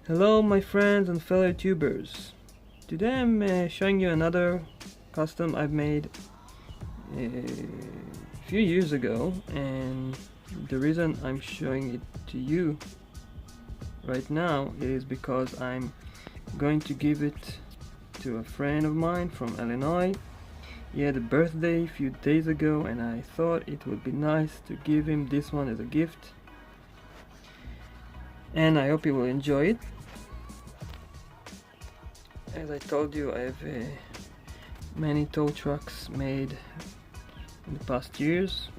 Hello my friends and fellow tubers. Today I'm showing you another custom I've made a few years ago, and the reason I'm showing it to you right now is because I'm going to give it to a friend of mine from Illinois. He had a birthday a few days ago and I thought it would be nice to give him this one as a gift, and I hope he will enjoy it. As I told you, I have many tow trucks made in the past years,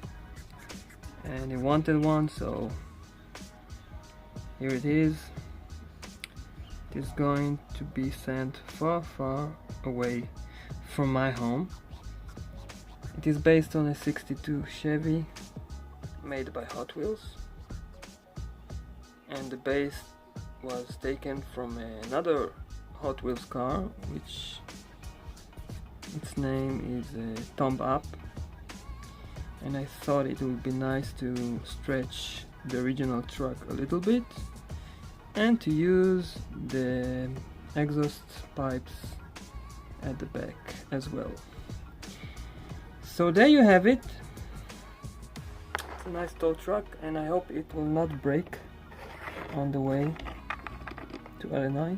and he wanted one, so here it is. It is going to be sent far, far away from my home. It is based on a '62 Chevy made by Hotwheels, and the base was taken from another Hot Wheels car, which its name is Thumb Up, and I thought it would be nice to stretch the original truck a little bit and to use the exhaust pipes at the back as well. So there you have it. It's a nice tow truck, and I hope it will not break on the way to Illinois.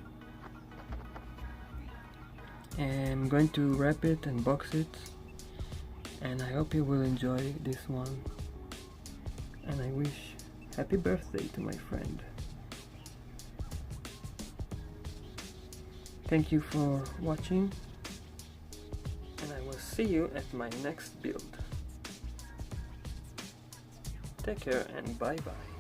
I'm going to wrap it and box it, and I hope you will enjoy this one, and I wish happy birthday to my friend. Thank you for watching, and I will see you at my next build. Take care and bye bye.